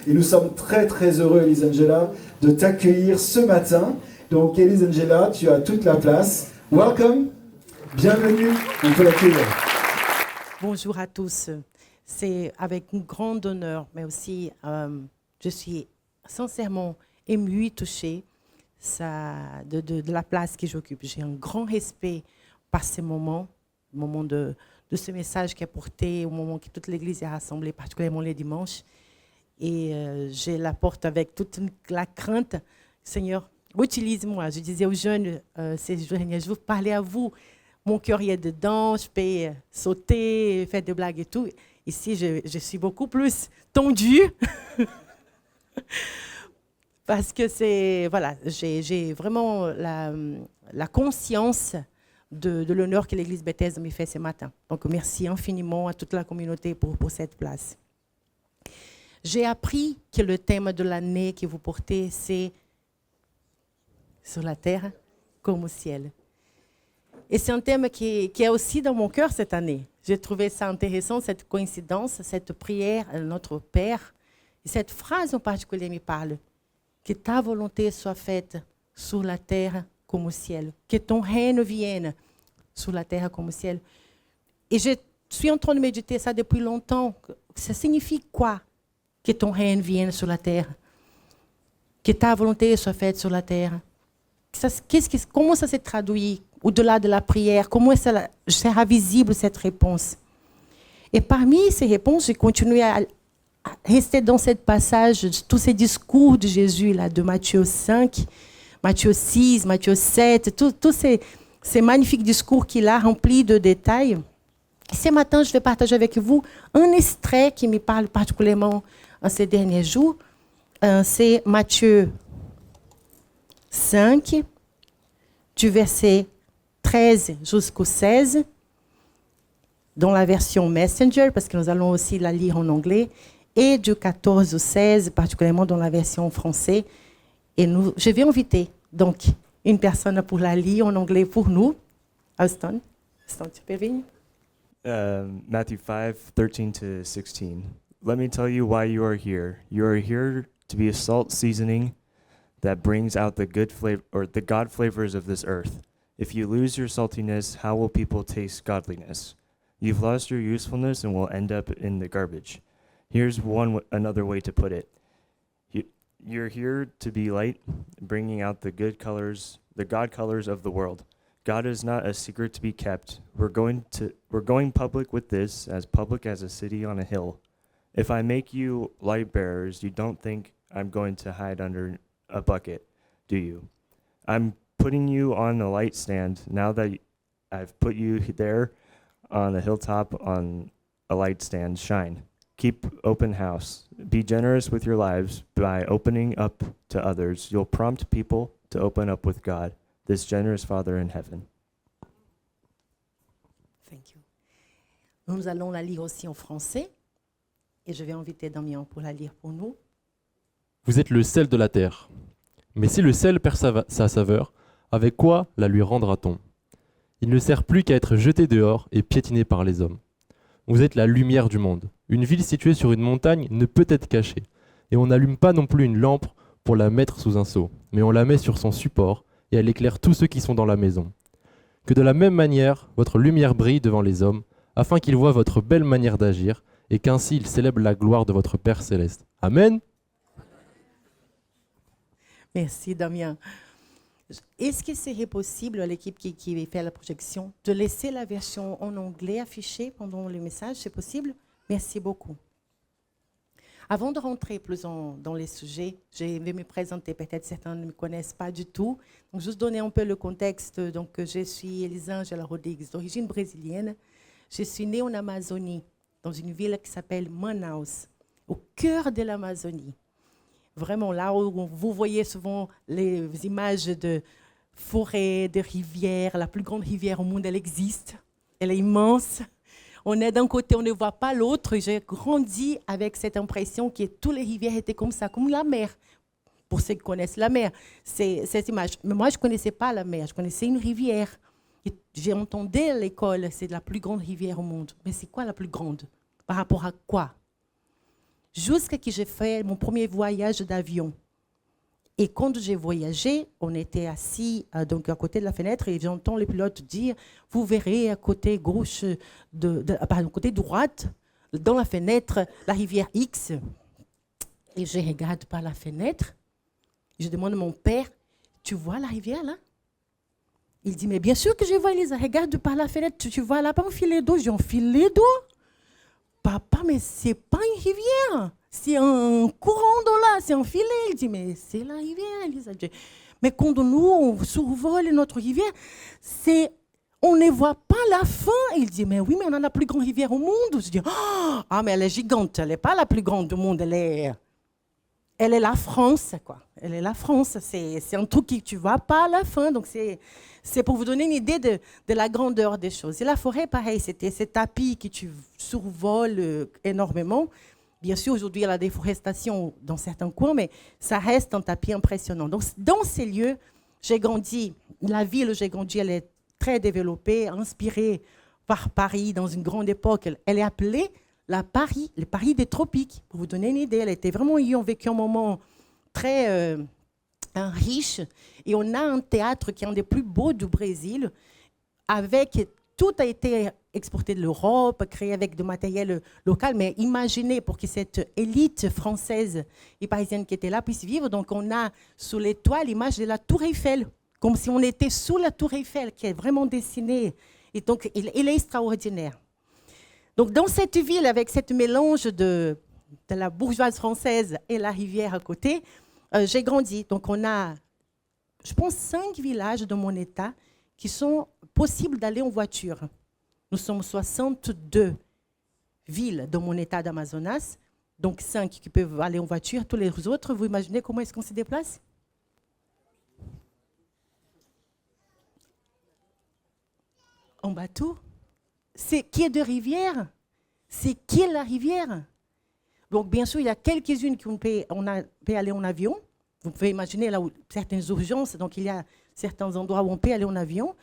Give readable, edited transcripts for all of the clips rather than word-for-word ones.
Et nous sommes très très heureux, Elisangela, de t'accueillir ce matin. Donc Elisangela, tu as toute la place. Welcome, bienvenue, on peut l'accueillir. Bonjour à tous. C'est avec un grand honneur, mais aussi je suis sincèrement émue, touchée de la place que j'occupe. J'ai un grand respect par ces moments, le moment de ce message qui est porté, au moment que toute l'Église est rassemblée, particulièrement les dimanches. Et je la porte avec toute la crainte. Seigneur, utilise-moi. Je disais aux jeunes ces derniers jours, parlez à vous. Mon cœur y est dedans, je peux sauter, faire des blagues et tout. Ici, je suis beaucoup plus tendue. Parce que j'ai vraiment la conscience de l'honneur que l'Église Bethesda me fait ce matin. Donc, merci infiniment à toute la communauté pour cette place. J'ai appris que le thème de l'année que vous portez, c'est sur la terre comme au ciel. Et c'est un thème qui est aussi dans mon cœur cette année. J'ai trouvé ça intéressant, cette coïncidence, cette prière à notre Père. Et cette phrase en particulier me parle. Que ta volonté soit faite sur la terre comme au ciel. Que ton règne vienne sur la terre comme au ciel. Et je suis en train de méditer ça depuis longtemps. Ça signifie quoi? Que ton règne vienne sur la terre. Que ta volonté soit faite sur la terre. Comment ça se traduit au-delà de la prière? Comment ça sera visible cette réponse? Et parmi ces réponses, j'ai continué à rester dans ce passage, tous ces discours de Jésus, là, de Matthieu 5, Matthieu 6, Matthieu 7, tous ces magnifiques discours qu'il a remplis de détails. Ce matin, je vais partager avec vous un extrait qui me parle particulièrement en ces derniers jours. C'est Matthieu 5, du verset 13 jusqu'au 16, dans la version Messenger, parce que nous allons aussi la lire en anglais, et du 14 au 16, particulièrement dans la version française. Et je vais inviter donc une personne pour la lire en anglais pour nous. Austin, tu peux venir? Matthew 5:13-16. Let me tell you why you are here. You are here to be a salt seasoning that brings out the good flavor or the God flavors of this earth. If you lose your saltiness, how will people taste godliness? You've lost your usefulness and will end up in the garbage. Here's another way to put it. You're here to be light, bringing out the good colors, the God colors of the world. God is not a secret to be kept. We're going public with this, as public as a city on a hill. If I make you light bearers, you don't think I'm going to hide under a bucket, do you? I'm putting you on a light stand now that I've put you there on a hilltop on a light stand. Shine. Keep open house. Be generous with your lives by opening up to others. You'll prompt people to open up with God, this generous Father in heaven. Thank you. Nous allons la lire aussi en français. Et je vais inviter Damien pour la lire pour nous. Vous êtes le sel de la terre. Mais si le sel perd sa saveur, avec quoi la lui rendra-t-on? Il ne sert plus qu'à être jeté dehors et piétiné par les hommes. Vous êtes la lumière du monde. Une ville située sur une montagne ne peut être cachée. Et on n'allume pas non plus une lampe pour la mettre sous un seau, mais on la met sur son support et elle éclaire tous ceux qui sont dans la maison. Que de la même manière, votre lumière brille devant les hommes, afin qu'ils voient votre belle manière d'agir et qu'ainsi ils célèbrent la gloire de votre Père céleste. Amen. Merci Damien. Est-ce que serait possible à l'équipe qui fait la projection de laisser la version en anglais affichée pendant le message? C'est possible? Merci beaucoup. Avant de rentrer plus dans les sujets, je vais me présenter. Peut-être certains ne me connaissent pas du tout. Donc, juste donner un peu le contexte. Donc, je suis Elisangela Rodrigues, d'origine brésilienne. Je suis née en Amazonie, dans une ville qui s'appelle Manaus, au cœur de l'Amazonie. Vraiment, là où vous voyez souvent les images de forêts, de rivières. La plus grande rivière au monde, elle existe. Elle est immense. On est d'un côté, on ne voit pas l'autre. J'ai grandi avec cette impression que toutes les rivières étaient comme ça, comme la mer. Pour ceux qui connaissent la mer, c'est cette image. Mais moi, je ne connaissais pas la mer, je connaissais une rivière. J'ai entendu à l'école, c'est la plus grande rivière au monde. Mais c'est quoi la plus grande? Par rapport à quoi? jusqu'à que j'ai fait mon premier voyage d'avion. Et quand j'ai voyagé, on était assis donc à côté de la fenêtre et j'entends les pilotes dire « Vous verrez à côté gauche, pardon, côté droite, dans la fenêtre, la rivière X. » Et je regarde par la fenêtre. Je demande à mon père « Tu vois la rivière là ?» Il dit « Mais bien sûr que je vois, Elisa. Regarde par la fenêtre. Tu vois là-bas un filet d'eau. » J'ai un filet d'eau. Papa, mais c'est pas une rivière. C'est un courant d'eau là, c'est un filet. Il dit, mais c'est la rivière, Elisa. Mais quand nous, on survole notre rivière, on ne voit pas la fin. Il dit, mais oui, mais on a la plus grande rivière au monde. Je dis, ah, mais elle est gigante. Elle n'est pas la plus grande du monde. Elle est la France, quoi. Elle est la France. C'est un truc que tu ne vois pas à la fin. Donc, c'est pour vous donner une idée de la grandeur des choses. Et la forêt, pareil, c'était ces tapis que tu survoles énormément. Bien sûr, aujourd'hui, il y a la déforestation dans certains coins, mais ça reste un tapis impressionnant. Donc, dans ces lieux, j'ai grandi. La ville où j'ai grandi, elle est très développée, inspirée par Paris dans une grande époque. Elle est appelée le Paris des tropiques. Pour vous donner une idée, elle était vraiment, ils ont vécu un moment très riche. Et on a un théâtre qui est un des plus beaux du Brésil, avec tout a été exporté de l'Europe, créé avec du matériel local, mais imaginez pour que cette élite française et parisienne qui était là puisse vivre. Donc on a sous les toits l'image de la Tour Eiffel, comme si on était sous la Tour Eiffel, qui est vraiment dessinée. Et donc il est extraordinaire. Donc dans cette ville, avec ce mélange de la bourgeoise française et la rivière à côté, j'ai grandi. Donc on a, je pense, 5 villages de mon état qui sont possibles d'aller en voiture. Nous sommes 62 villes dans mon état d'Amazonas, donc 5 qui peuvent aller en voiture. Tous les autres, vous imaginez comment est-ce qu'on se déplace? En bateau. C'est qui est de rivière? C'est qui est la rivière? Donc, bien sûr, il y a quelques-unes qu'on peut aller en avion. Vous pouvez imaginer là où certaines urgences, donc il y a certains endroits où on peut aller en avion,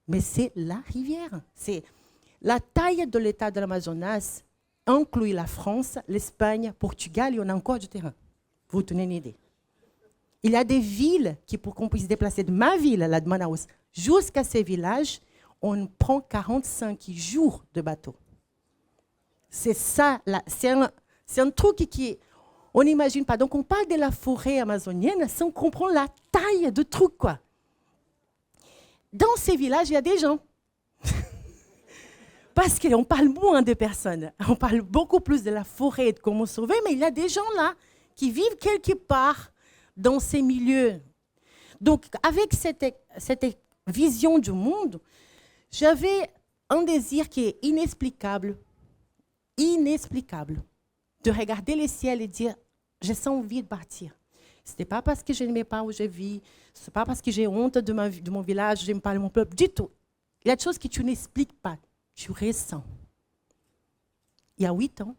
mais c'est la rivière. C'est la taille de l'état de l'Amazonas inclut la France, l'Espagne, Portugal, et on a encore du terrain. Vous tenez une idée. Il y a des villes qui, pour qu'on puisse se déplacer de ma ville, la de Manaus, jusqu'à ces villages, on prend 45 jours de bateau. C'est ça, c'est un truc qui on n'imagine pas. Donc on parle de la forêt amazonienne sans comprendre la taille du truc, quoi. Dans ces villages, il y a des gens. Parce qu'on parle moins de personnes. On parle beaucoup plus de la forêt et de comment sauver, mais il y a des gens là qui vivent quelque part dans ces milieux. Donc, avec cette vision du monde, j'avais un désir qui est inexplicable, de regarder le ciel et dire, j'ai envie de partir. Ce n'est pas parce que je n'aimais pas où je vis, ce n'est pas parce que j'ai honte de mon village, je n'aime pas mon peuple, du tout. Il y a des choses que tu n'expliques pas, tu ressens. Il y a 8 ans,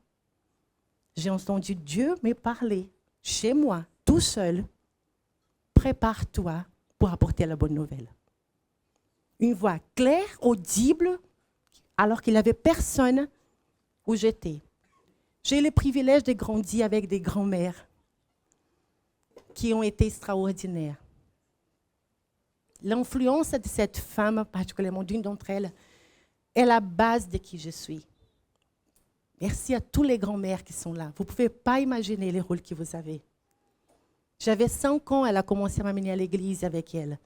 j'ai entendu Dieu me parler chez moi, tout seul. Prépare-toi pour apporter la bonne nouvelle. Une voix claire, audible, alors qu'il n'y avait personne où j'étais. J'ai eu le privilège de grandir avec des grands-mères qui ont été extraordinaires. L'influence de cette femme, particulièrement d'une d'entre elles, est la base de qui je suis. Merci à tous les grands-mères qui sont là. Vous ne pouvez pas imaginer les rôles que vous avez. J'avais 5 ans, elle a commencé à m'amener à l'église avec elle.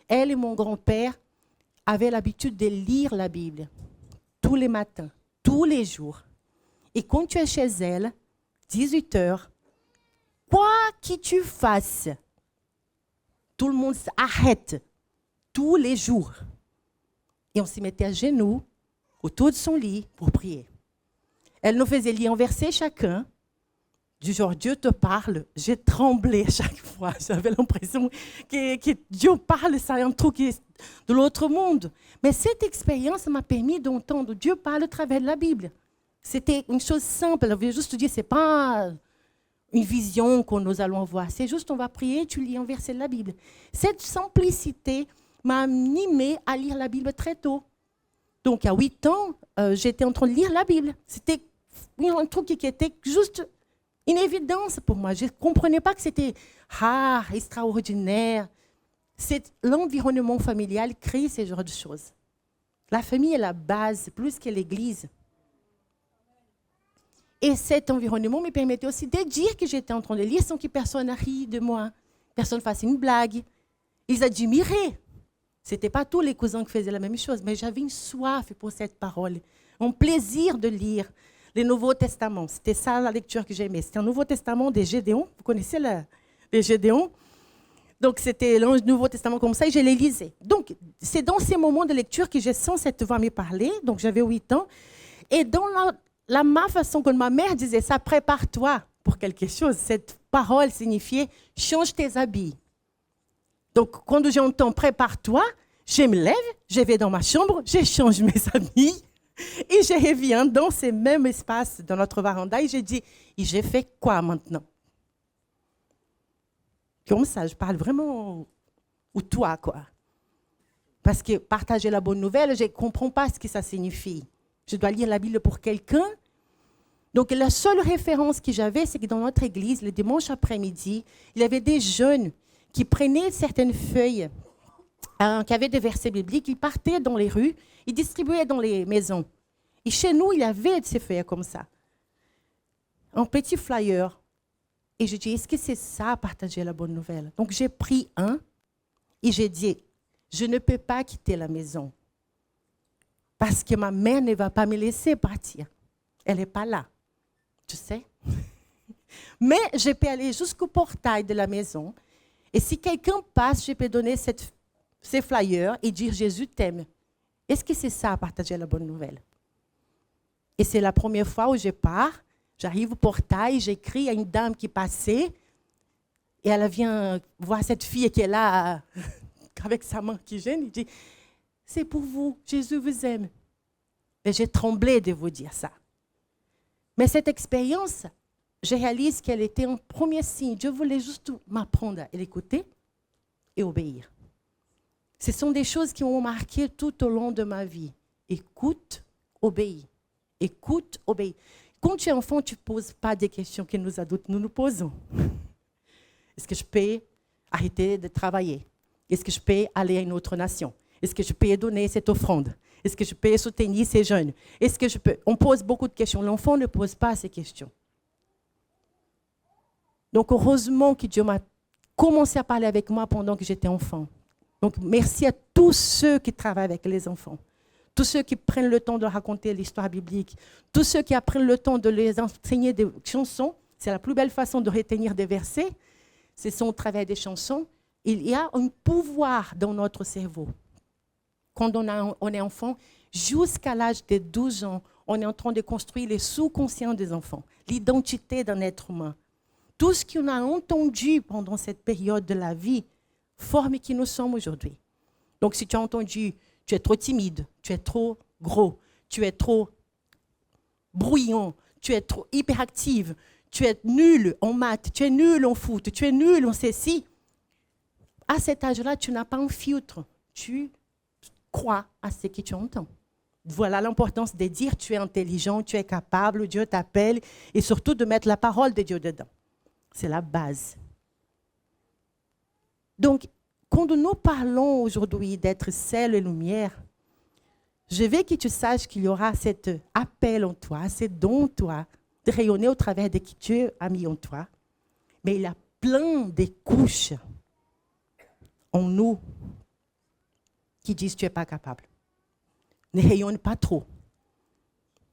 Elle et mon grand-père avaient l'habitude de lire la Bible tous les matins, tous les jours. Et quand tu es chez elle, 18 heures, quoi que tu fasses, tout le monde s'arrête tous les jours. Et on se mettait à genoux autour de son lit pour prier. Elle nous faisait lire un verset chacun, du genre Dieu te parle. J'ai tremblé à chaque fois. J'avais l'impression que Dieu parle, ça est un truc de l'autre monde. Mais cette expérience m'a permis d'entendre Dieu parle à travers la Bible. C'était une chose simple. Je voulais juste te dire, ce n'est pas une vision que nous allons voir. C'est juste, on va prier, tu lis un verset de la Bible. Cette simplicité m'a animée à lire la Bible très tôt. Donc, à 8 ans, j'étais en train de lire la Bible. C'était un truc qui était juste une évidence pour moi. Je ne comprenais pas que c'était extraordinaire. C'est l'environnement familial crée ce genre de choses. La famille est la base, plus que l'Église. Et cet environnement me permettait aussi de dire que j'étais en train de lire sans que personne rie de moi, personne fasse une blague. Ils admiraient. Ce n'était pas tous les cousins qui faisaient la même chose, mais j'avais une soif pour cette parole, un plaisir de lire le Nouveau Testament. C'était ça la lecture que j'aimais. C'était un Nouveau Testament des Gédéons. Vous connaissez les Gédéons? Donc, c'était le Nouveau Testament comme ça et je les lisais. Donc, c'est dans ces moments de lecture que j'ai senti cette voix me parler. Donc, j'avais 8 ans. Et dans ma façon, quand ma mère disait ça, prépare-toi pour quelque chose, cette parole signifiait change tes habits. Donc, quand j'entends prépare-toi, je me lève, je vais dans ma chambre, je change mes habits et je reviens dans ce même espace, dans notre véranda, et je dis, et j'ai fait quoi maintenant? Comme ça, je parle vraiment au toi, quoi. Parce que partager la bonne nouvelle, je ne comprends pas ce que ça signifie. Je dois lire la Bible pour quelqu'un. Donc, la seule référence que j'avais, c'est que dans notre église, le dimanche après-midi, il y avait des jeunes qui prenaient certaines feuilles, qui avaient des versets bibliques, ils partaient dans les rues, ils distribuaient dans les maisons. Et chez nous, il y avait ces feuilles comme ça, un petit flyer. Et je dis, est-ce que c'est ça, partager la bonne nouvelle? Donc, j'ai pris un et j'ai dit, je ne peux pas quitter la maison parce que ma mère ne va pas me laisser partir. Elle n'est pas là, tu sais. Mais je peux aller jusqu'au portail de la maison. Et si quelqu'un passe, je peux donner ces flyers et dire, Jésus t'aime. Est-ce que c'est ça, partager la bonne nouvelle? Et c'est la première fois où je pars. J'arrive au portail, j'écris à une dame qui passait et elle vient voir cette fille qui est là avec sa main qui gêne. Il dit, c'est pour vous, Jésus vous aime. Et j'ai tremblé de vous dire ça. Mais cette expérience, je réalise qu'elle était un premier signe. Dieu voulait juste m'apprendre à l'écouter et obéir. Ce sont des choses qui m'ont marqué tout au long de ma vie. Écoute, obéis. Écoute, obéis. Quand tu es enfant, tu ne poses pas des questions que nous adultes nous posons. Est-ce que je peux arrêter de travailler? Est-ce que je peux aller à une autre nation? Est-ce que je peux donner cette offrande? Est-ce que je peux soutenir ces jeunes? Est-ce que je peux... On pose beaucoup de questions. L'enfant ne pose pas ces questions. Donc, heureusement que Dieu m'a commencé à parler avec moi pendant que j'étais enfant. Donc, merci à tous ceux qui travaillent avec les enfants. Tous ceux qui prennent le temps de raconter l'histoire biblique, tous ceux qui prennent le temps de les enseigner des chansons, c'est la plus belle façon de retenir des versets, c'est son travail des chansons. Il y a un pouvoir dans notre cerveau. Quand on est enfant, jusqu'à l'âge de 12 ans, on est en train de construire le sous-conscient des enfants, l'identité d'un être humain. Tout ce qu'on a entendu pendant cette période de la vie forme qui nous sommes aujourd'hui. Donc, si tu as entendu tu es trop timide, tu es trop gros, tu es trop bruyant, tu es trop hyperactive, tu es nul en maths, tu es nul en foot, tu es nul en ceci. À cet âge-là, tu n'as pas un filtre. Tu crois à ce que tu entends. Voilà l'importance de dire tu es intelligent, tu es capable, Dieu t'appelle, et surtout de mettre la parole de Dieu dedans. C'est la base. Donc, quand nous parlons aujourd'hui d'être sel et lumière, je veux que tu saches qu'il y aura cet appel en toi, ce don en toi, de rayonner au travers de qui Dieu a mis en toi. Mais il y a plein de couches en nous qui disent tu n'es pas capable. Ne rayonne pas trop.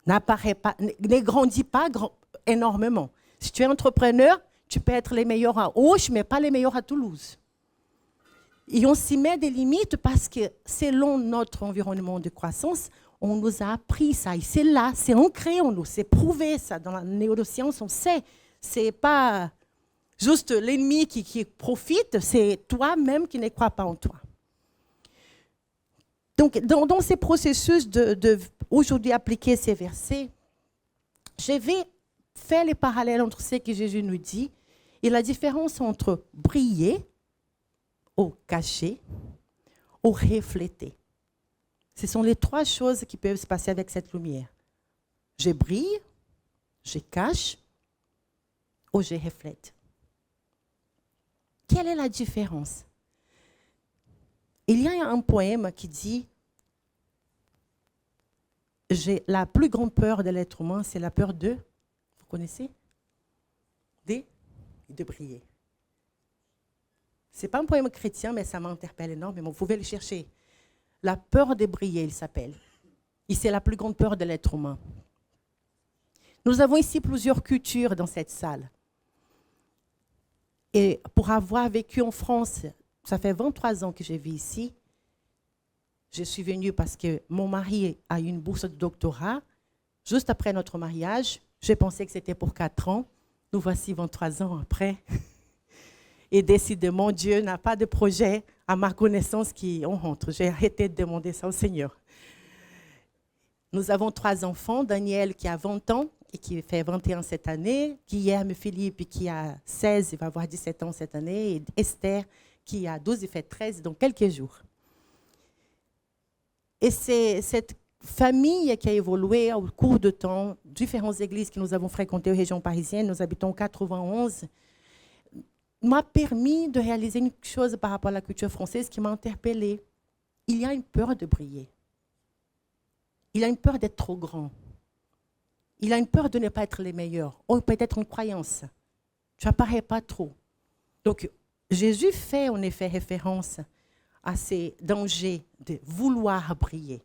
N'apparaît pas, ne grandis pas énormément. Si tu es entrepreneur, tu peux être les meilleurs à Auch, mais pas les meilleurs à Toulouse. Et on s'y met des limites parce que selon notre environnement de croissance, on nous a appris ça. Et c'est là, c'est ancré en nous, c'est prouvé ça. Dans la neuroscience, on sait. Ce n'est pas juste l'ennemi qui profite, c'est toi-même qui ne crois pas en toi. Donc, dans ces processus de aujourd'hui appliquer ces versets, je vais faire les parallèles entre ce que Jésus nous dit et la différence entre briller ou cacher, ou refléter. Ce sont les 3 choses qui peuvent se passer avec cette lumière. Je brille, je cache, ou je reflète? Quelle est la différence? Il y a un poème qui dit la plus grande peur de l'être humain, c'est la peur de, vous connaissez? De briller. Ce n'est pas un poème chrétien, mais ça m'interpelle énormément. Vous pouvez le chercher. La peur de briller, il s'appelle. Et c'est la plus grande peur de l'être humain. Nous avons ici plusieurs cultures dans cette salle. Et pour avoir vécu en France, ça fait 23 ans que je vis ici. Je suis venue parce que mon mari a eu une bourse de doctorat. Juste après notre mariage, je pensais que c'était pour 4 ans. Nous voici 23 ans après. Et décidément, Dieu n'a pas de projet, à ma connaissance, qui on rentre. J'ai arrêté de demander ça au Seigneur. Nous avons 3 enfants. Daniel qui a 20 ans et qui fait 21 cette année. Guilherme Philippe qui a 16, il va avoir 17 ans cette année. Et Esther qui a 12, il fait 13 dans quelques jours. Et c'est cette famille qui a évolué au cours de temps, différentes églises que nous avons fréquentées aux régions parisiennes, nous habitons 91, m'a permis de réaliser une chose par rapport à la culture française qui m'a interpellée. Il y a une peur de briller. Il y a une peur d'être trop grand. Il y a une peur de ne pas être les meilleurs. Ou peut-être une croyance. Tu n'apparais pas trop. Donc, Jésus fait en effet référence à ces dangers de vouloir briller.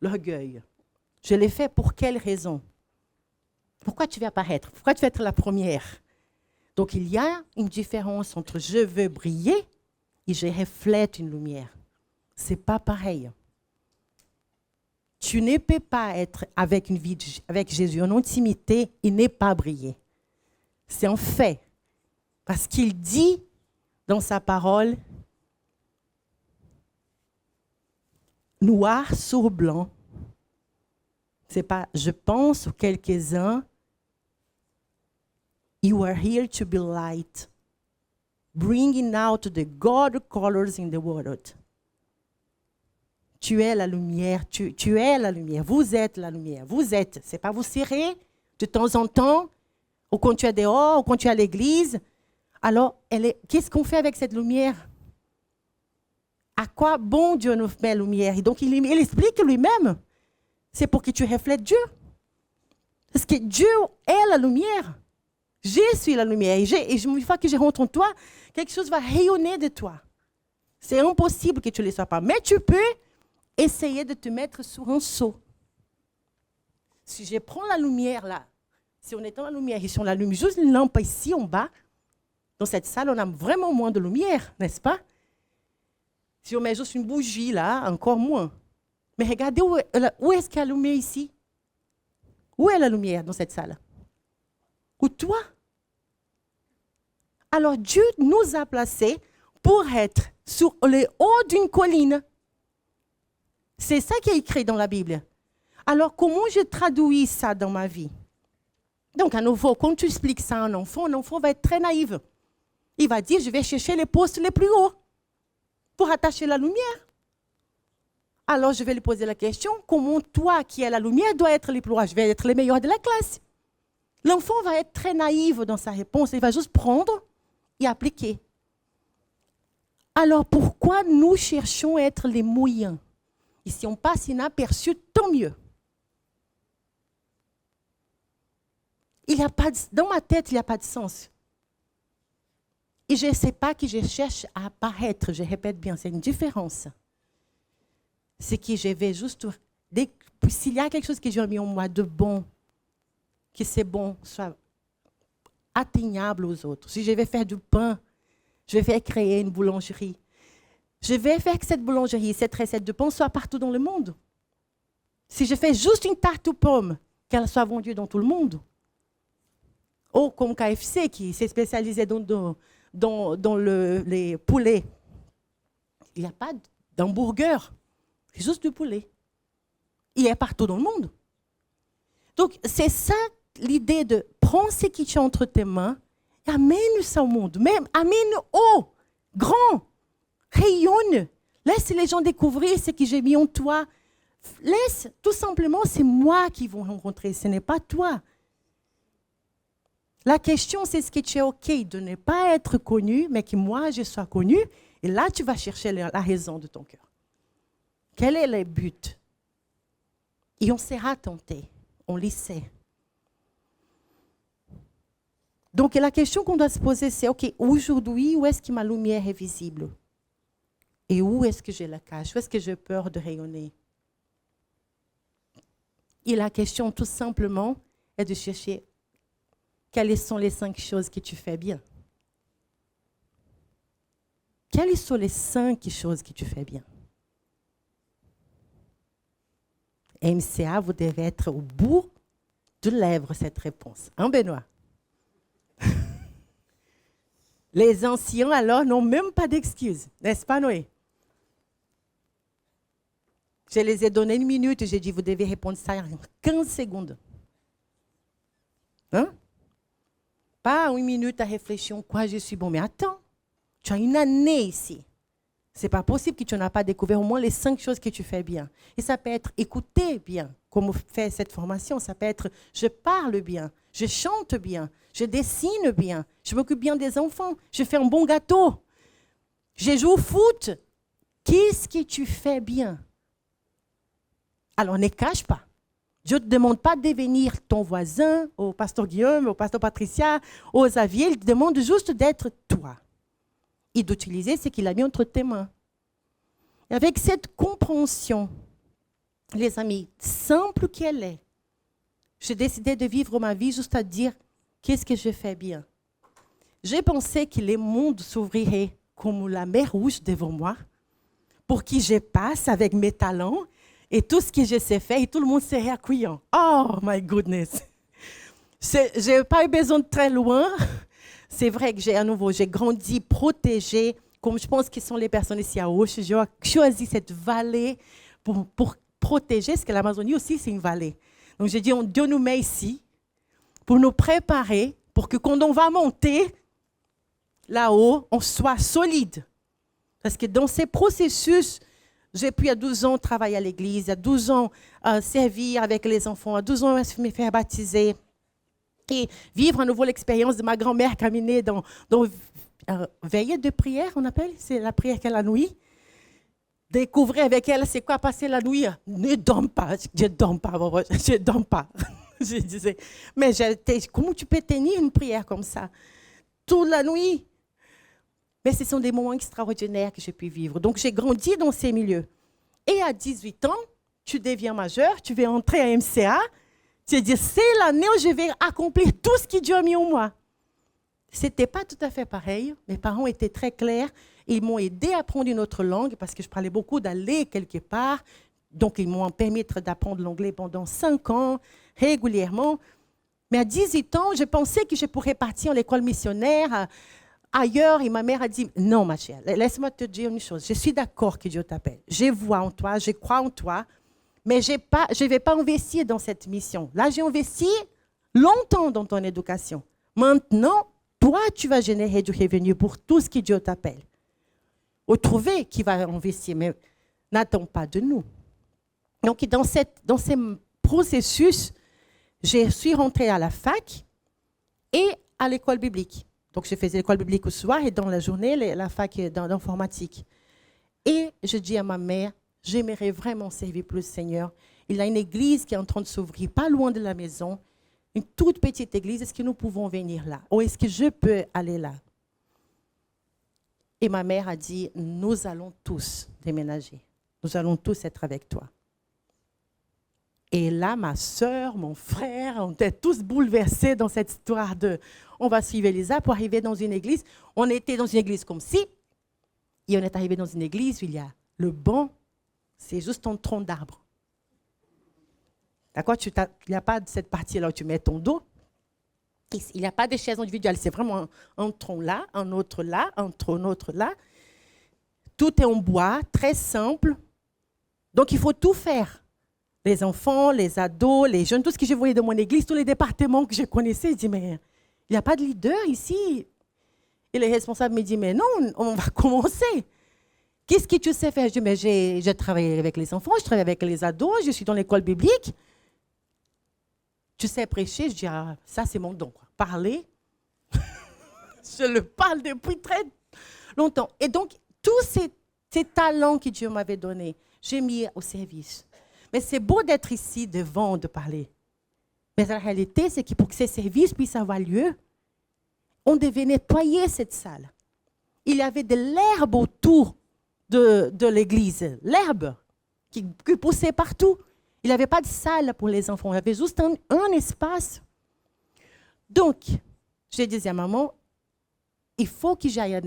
L'orgueil. Je l'ai fait pour quelle raison? Pourquoi tu veux apparaître? Pourquoi tu veux être la première? Donc, il y a une différence entre je veux briller et je reflète une lumière. Ce n'est pas pareil. Tu ne peux pas être avec une vie avec Jésus en intimité et ne pas briller. C'est un fait. Parce qu'il dit dans sa parole, noir sur blanc, c'est pas je pense ou quelques-uns, you are here to be light, bringing out the God colors in the world. Tu es la lumière, tu es la lumière, vous êtes la lumière, vous êtes, c'est pas vous serrer de temps en temps, ou quand tu es dehors, ou quand tu es à l'église. Alors, qu'est-ce qu'on fait avec cette lumière? À quoi bon Dieu nous met la lumière? Et donc, il explique lui-même. C'est pour que tu reflètes Dieu. Parce que Dieu est la lumière. Je suis la lumière. Et une fois que je rentre en toi, quelque chose va rayonner de toi. C'est impossible que tu ne le sois pas. Mais tu peux essayer de te mettre sur un seau. Si je prends la lumière là, si on est dans la lumière et si on allume juste une lampe ici en bas, dans cette salle, on a vraiment moins de lumière, n'est-ce pas? Si on met juste une bougie là, encore moins. Mais regardez où est-ce qu'il y a la lumière ici? Où est la lumière dans cette salle? Ou toi? Alors Dieu nous a placés pour être sur le haut d'une colline. C'est ça qui est écrit dans la Bible. Alors comment je traduis ça dans ma vie? Donc à nouveau, quand tu expliques ça à un enfant va être très naïf. Il va dire, je vais chercher les postes les plus hauts pour attacher la lumière. Alors, je vais lui poser la question, comment toi, qui es la lumière, dois être le plus haut? Je vais être le meilleur de la classe. L'enfant va être très naïf dans sa réponse. Il va juste prendre et appliquer. Alors, pourquoi nous cherchons à être les moyens? Et si on passe inaperçu, tant mieux. Dans ma tête, il n'y a pas de sens. Et je ne sais pas que je cherche à apparaître, je répète bien, c'est une différence. C'est que je vais juste, s'il y a quelque chose que j'ai mis en moi de bon, que c'est bon, soit atteignable aux autres. Si je vais faire du pain, je vais faire créer une boulangerie. Je vais faire que cette boulangerie, cette recette de pain soit partout dans le monde. Si je fais juste une tarte aux pommes, qu'elle soit vendue dans tout le monde. Ou comme KFC qui s'est spécialisé dans les poulets. Il n'y a pas d'hamburger, c'est juste du poulet. Il est partout dans le monde. Donc, c'est ça l'idée de prendre ce qui est entre tes mains et amène ça au monde. Même amène haut, grand, rayonne. Laisse les gens découvrir ce que j'ai mis en toi. Laisse, tout simplement, c'est moi qui vais rencontrer, ce n'est pas toi. La question, c'est ce que tu es OK de ne pas être connu, mais que moi, je sois connu. Et là, tu vas chercher la raison de ton cœur. Quel est le but? Et on sera tenté. On le sait. Donc, la question qu'on doit se poser, c'est, OK, aujourd'hui, où est-ce que ma lumière est visible? Et où est-ce que je la cache? Où est-ce que j'ai peur de rayonner? Et la question, tout simplement, est de chercher quelles sont les 5 choses que tu fais bien. Quelles sont les 5 choses que tu fais bien? MCA, vous devez être au bout de lèvres cette réponse. Hein, Benoît? Les anciens, alors, n'ont même pas d'excuses. N'est-ce pas, Noé? Je les ai donné 1 minute et j'ai dit, vous devez répondre ça en 15 secondes. Hein? Pas 1 minute à réfléchir en quoi je suis bon. Mais attends, tu as 1 année ici. Ce n'est pas possible que tu n'as pas découvert au moins les 5 choses que tu fais bien. Et ça peut être écouter bien, comme on fait cette formation. Ça peut être je parle bien, je chante bien, je dessine bien, je m'occupe bien des enfants, je fais un bon gâteau, je joue au foot. Qu'est-ce que tu fais bien? Alors ne cache pas. Dieu ne te demande pas de devenir ton voisin, au pasteur Guillaume, au pasteur Patricia, aux Xavier. Il te demande juste d'être toi. Et d'utiliser ce qu'il a mis entre tes mains. Et avec cette compréhension, les amis, simple qu'elle est, j'ai décidé de vivre ma vie juste à dire qu'est-ce que je fais bien. J'ai pensé que le monde s'ouvrirait comme la mer rouge devant moi, pour qui je passe avec mes talents et tout ce que je sais faire, et tout le monde serait accueillant. Oh my goodness! Je n'ai pas eu besoin de très loin. C'est vrai que j'ai grandi protégée, comme je pense que sont les personnes ici à Auch. J'ai choisi cette vallée pour protéger, parce que l'Amazonie aussi, c'est une vallée. Donc j'ai dit, Dieu nous met ici pour nous préparer, pour que quand on va monter là-haut, on soit solide. Parce que dans ces processus, j'ai pu à 12 ans travailler à l'église, à 12 ans servir avec les enfants, à 12 ans me faire baptiser. Et vivre à nouveau l'expérience de ma grand-mère caminer dans veillée de prière, on appelle, c'est la prière qu'elle a nuit. Découvrir avec elle, c'est quoi passer la nuit? Ne dors pas, je ne dors pas, je ne dors pas. Je disais, mais comment tu peux tenir une prière comme ça toute la nuit? Mais ce sont des moments extraordinaires que j'ai pu vivre. Donc j'ai grandi dans ces milieux. Et à 18 ans, tu deviens majeur, tu vas entrer à MCA. Tu dis, c'est l'année où je vais accomplir tout ce que Dieu a mis en moi. Ce n'était pas tout à fait pareil. Mes parents étaient très clairs. Ils m'ont aidé à apprendre une autre langue parce que je parlais beaucoup d'aller quelque part. Donc, ils m'ont permis d'apprendre l'anglais pendant 5 ans, régulièrement. Mais à 18 ans, je pensais que je pourrais partir à l'école missionnaire ailleurs. Et ma mère a dit, non, ma chère, laisse-moi te dire une chose. Je suis d'accord que Dieu t'appelle. Je vois en toi, je crois en toi. Mais je ne vais pas investir dans cette mission. Là, j'ai investi longtemps dans ton éducation. Maintenant, toi, tu vas générer du revenu pour tout ce que Dieu t'appelle. Ou trouver qui va investir, mais n'attends pas de nous. Donc, dans ces processus, je suis rentrée à la fac et à l'école biblique. Donc, je faisais l'école biblique au soir et dans la journée, la fac d'informatique. Et je dis à ma mère, j'aimerais vraiment servir plus le Seigneur. Il y a une église qui est en train de s'ouvrir, pas loin de la maison, une toute petite église. Est-ce que nous pouvons venir là? Ou est-ce que je peux aller là? Et ma mère a dit, nous allons tous déménager. Nous allons tous être avec toi. Et là, ma soeur, mon frère, on était tous bouleversés dans cette histoire de on va suivre Elisa pour arriver dans une église. On était dans une église comme ci, et on est arrivé dans une église où il y a le banc. C'est juste un tronc d'arbre. D'accord? Il n'y a pas de cette partie-là où tu mets ton dos. Il n'y a pas de chaises individuelles. C'est vraiment un tronc là, un autre là, un autre là. Tout est en bois, très simple. Donc, il faut tout faire. Les enfants, les ados, les jeunes, tout ce que je voyais dans mon église, tous les départements que je connaissais, je dis, mais il n'y a pas de leader ici. Et les responsables me disent, mais non, on va commencer. Qu'est-ce que tu sais faire? Je dis, mais j'ai travaillé avec les enfants, je travaille avec les ados, je suis dans l'école biblique. Tu sais prêcher? Je dis, ah, ça c'est mon don. Parler, Je le parle depuis très longtemps. Et donc, tous ces talents que Dieu m'avait donnés, j'ai mis au service. Mais c'est beau d'être ici devant, de parler. Mais la réalité, c'est que pour que ces services puissent avoir lieu, on devait nettoyer cette salle. Il y avait de l'herbe autour de l'église. L'herbe qui poussait partout. Il n'y avait pas de salle pour les enfants. Il y avait juste un espace. Donc, je disais à maman, il faut que j'aille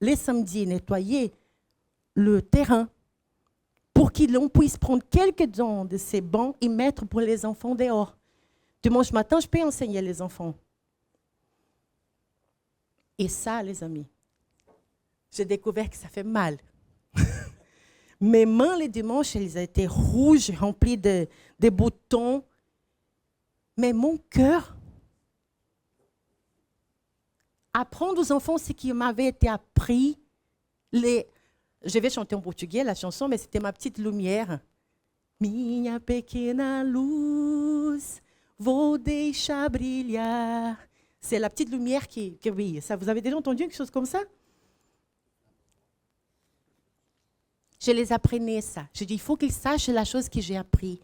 les samedis nettoyer le terrain pour qu'on puisse prendre quelques-uns de ces bancs et mettre pour les enfants dehors. Dimanche matin, je peux enseigner les enfants. Et ça, les amis, j'ai découvert que ça fait mal. Mes mains, les dimanches, elles étaient rouges, remplies de boutons. Mais mon cœur, apprendre aux enfants ce qui m'avait été appris. Je vais chanter en portugais la chanson, mais c'était ma petite lumière. Minha pequena luz, vou deixar brilhar. C'est la petite lumière qui brille. Ça, vous avez déjà entendu quelque chose comme ça? Je les apprenais ça. Je dis, il faut qu'ils sachent la chose que j'ai appris.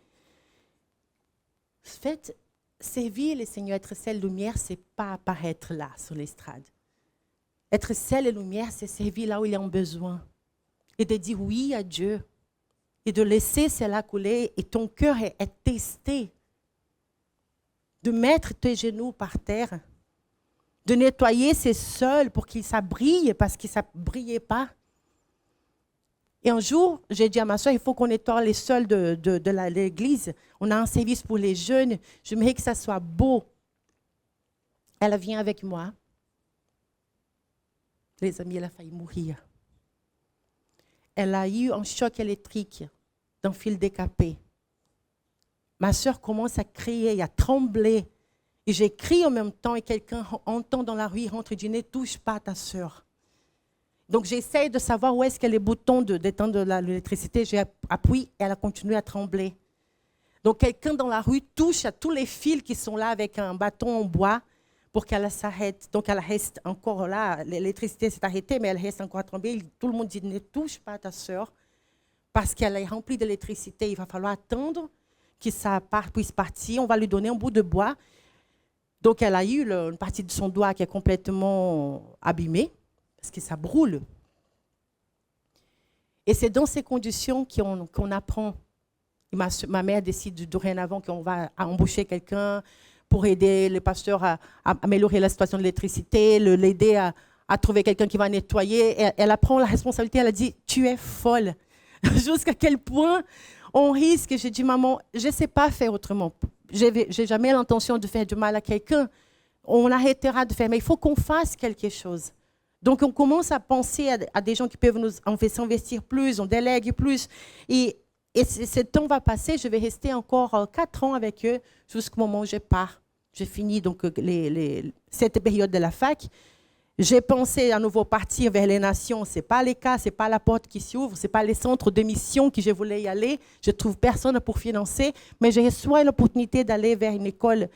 En fait, servir le Seigneur, être sel et lumière, ce n'est pas apparaître là, sur l'estrade. Être sel et lumière, c'est servir là où il y a un besoin. Et de dire oui à Dieu. Et de laisser cela couler. Et ton cœur est testé. De mettre tes genoux par terre. De nettoyer ces sols pour que ça brille, parce que ça ne brillait pas. Et un jour, j'ai dit à ma soeur, il faut qu'on nettoie les sols de l'église. On a un service pour les jeunes. J'aimerais que ça soit beau. Elle vient avec moi. Les amis, elle a failli mourir. Elle a eu un choc électrique d'un fil décapé. Ma soeur commence à crier, à trembler. Et j'ai crié en même temps et quelqu'un entend dans la rue, il rentre et dit, ne touche pas ta soeur. Donc, j'essaie de savoir où est-ce que les boutons d'éteindre l'électricité, j'ai appuyé et elle a continué à trembler. Donc, quelqu'un dans la rue touche à tous les fils qui sont là avec un bâton en bois pour qu'elle s'arrête. Donc, elle reste encore là. L'électricité s'est arrêtée, mais elle reste encore à trembler. Tout le monde dit, ne touche pas ta soeur parce qu'elle est remplie d'électricité. Il va falloir attendre que ça puisse partir. On va lui donner un bout de bois. Donc, elle a eu une partie de son doigt qui est complètement abîmée. Parce que ça brûle. Et c'est dans ces conditions qu'on apprend. Et ma mère décide dorénavant qu'on va embaucher quelqu'un pour aider le pasteur à améliorer la situation de l'électricité, l'aider à trouver quelqu'un qui va nettoyer. Elle apprend la responsabilité, elle a dit, tu es folle. Jusqu'à quel point on risque. J'ai dit, maman, je ne sais pas faire autrement. Je n'ai jamais l'intention de faire du mal à quelqu'un. On arrêtera de faire, mais il faut qu'on fasse quelque chose. Donc, on commence à penser à des gens qui peuvent nous s'investir plus, on délègue plus. Et ce temps va passer, je vais rester encore 4 ans avec eux jusqu'au moment où je pars. Je finis donc cette période de la fac. J'ai pensé à nouveau partir vers les nations. Ce n'est pas le cas, ce n'est pas la porte qui s'ouvre, ce n'est pas les centres de mission que je voulais y aller. Je ne trouve personne pour financer, mais j'ai reçu l'opportunité d'aller vers une école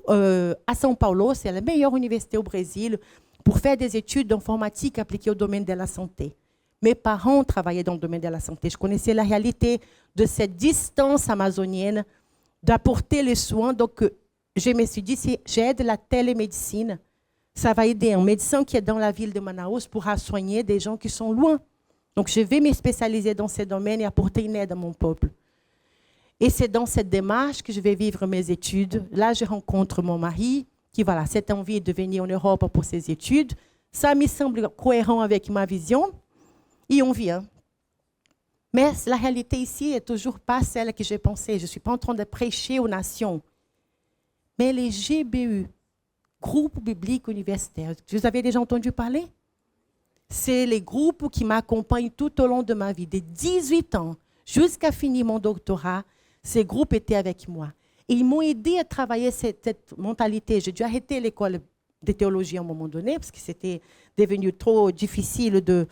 à São Paulo. C'est la meilleure université au Brésil, pour faire des études d'informatique appliquées au domaine de la santé. Mes parents travaillaient dans le domaine de la santé. Je connaissais la réalité de cette distance amazonienne, d'apporter les soins. Donc, je me suis dit, si j'aide la télémédecine, ça va aider un médecin qui est dans la ville de Manaus pourra soigner des gens qui sont loin. Donc, je vais me spécialiser dans ces domaines et apporter une aide à mon peuple. Et c'est dans cette démarche que je vais vivre mes études. Là, je rencontre mon mari, qui, voilà, cette envie de venir en Europe pour ses études. Ça me semble cohérent avec ma vision. Et on vient. Mais la réalité ici n'est toujours pas celle que j'ai pensée. Je ne suis pas en train de prêcher aux nations. Mais les GBU, groupes bibliques universitaires, vous avez déjà entendu parler? C'est les groupes qui m'accompagnent tout au long de ma vie. De 18 ans jusqu'à finir mon doctorat, ces groupes étaient avec moi. Et ils m'ont aidé à travailler cette mentalité. J'ai dû arrêter l'école de théologie à un moment donné, parce que c'était devenu trop difficile de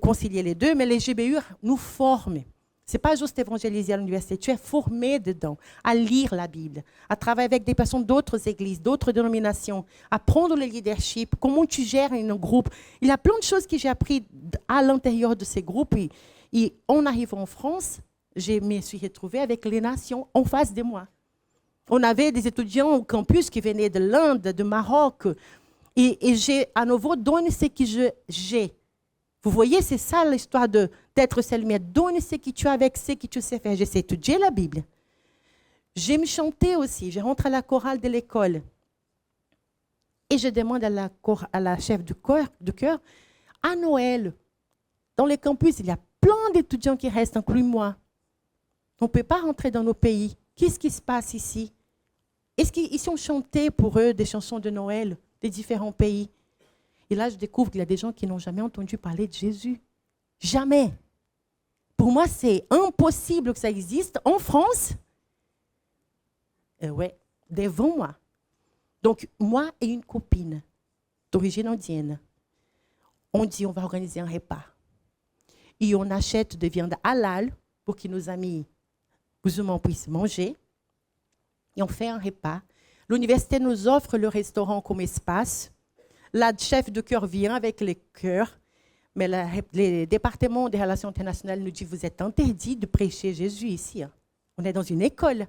concilier les deux. Mais les GBU nous forment. Ce n'est pas juste évangéliser à l'université, tu es formé dedans, à lire la Bible, à travailler avec des personnes d'autres églises, d'autres dénominations, à prendre le leadership, comment tu gères un groupe. Il y a plein de choses que j'ai appris à l'intérieur de ces groupes. Et en arrivant en France, je me suis retrouvée avec les nations en face de moi. On avait des étudiants au campus qui venaient de l'Inde, du Maroc, et j'ai à nouveau donné ce que j'ai. Vous voyez, c'est ça l'histoire d'être cette lumière. Donne ce que tu as avec ce que tu sais faire. Je sais étudier la Bible. J'aime chanter aussi. Je rentre à la chorale de l'école. Et je demande à la chef du chœur, à Noël, dans les campus, il y a plein d'étudiants qui restent, inclus moi. On ne peut pas rentrer dans nos pays. Qu'est-ce qui se passe ici? Est-ce qu'ils ont chanté pour eux des chansons de Noël des différents pays? Et là, je découvre qu'il y a des gens qui n'ont jamais entendu parler de Jésus. Jamais. Pour moi, c'est impossible que ça existe en France. Ouais, devant moi. Donc, moi et une copine d'origine indienne, on dit on va organiser un repas. Et on achète de viande halal pour que nos amis musulmans puissent manger. Et on fait un repas. L'université nous offre le restaurant comme espace. La chef de chœur vient avec les chœurs, mais le département des relations internationales nous dit vous êtes interdit de prêcher Jésus ici. Hein. On est dans une école.